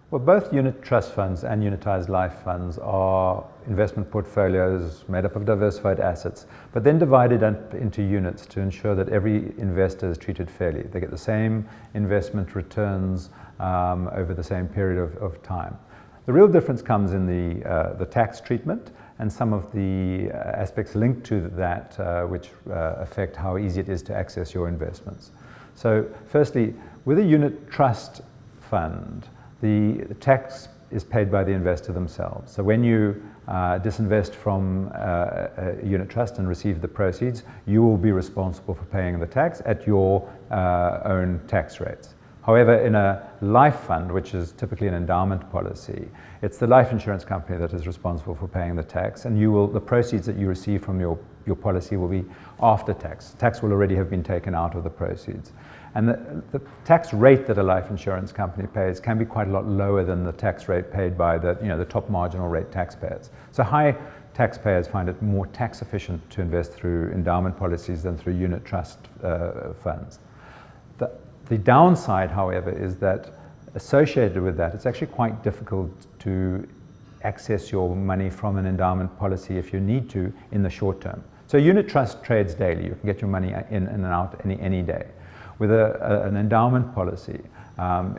Well, both unit trust funds and unitized life funds are investment portfolios made up of diversified assets, but then divided up into units to ensure that every investor is treated fairly. They get the same investment returns over the same period of time. The real difference comes in the tax treatment and some of the aspects linked to that which affect how easy it is to access your investments. So firstly, with a unit trust fund, the tax is paid by the investor themselves. So when you disinvest from a unit trust and receive the proceeds, you will be responsible for paying the tax at your own tax rates. However, in a life fund, which is typically an endowment policy, it's the life insurance company that is responsible for paying the tax, and the proceeds that you receive from your policy will be after tax. Tax will already have been taken out of the proceeds. And the tax rate that a life insurance company pays can be quite a lot lower than the tax rate paid by the top marginal rate taxpayers. So high taxpayers find it more tax efficient to invest through endowment policies than through unit trust funds. The downside, however, is that associated with that, it's actually quite difficult to access your money from an endowment policy if you need to in the short term. So unit trust trades daily. You can get your money in and out any day. With an endowment policy,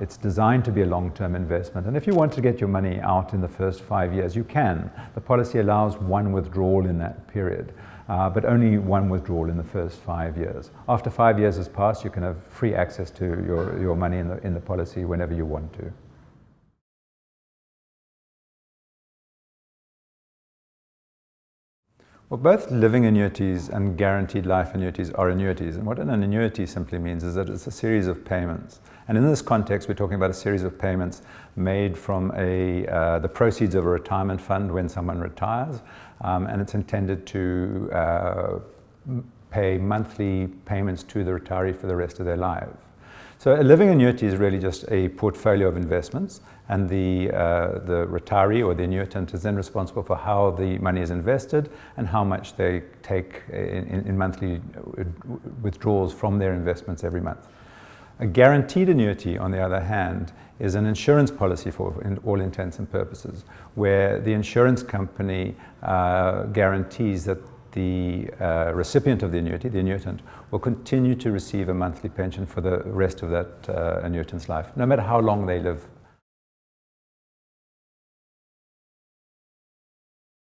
it's designed to be a long-term investment. And if you want to get your money out in the first 5 years, you can. The policy allows one withdrawal in that period, but only one withdrawal in the first 5 years. After 5 years has passed, you can have free access to your money in the policy whenever you want to. Well, both living annuities and guaranteed life annuities are annuities. And what an annuity simply means is that it's a series of payments. And in this context, we're talking about a series of payments made from the proceeds of a retirement fund when someone retires. And it's intended to pay monthly payments to the retiree for the rest of their life. So a living annuity is really just a portfolio of investments, and the retiree or the annuitant is then responsible for how the money is invested and how much they take in monthly withdrawals from their investments every month. A guaranteed annuity, on the other hand, is an insurance policy for all intents and purposes, where the insurance company guarantees that the recipient of the annuity, the annuitant, will continue to receive a monthly pension for the rest of that annuitant's life, no matter how long they live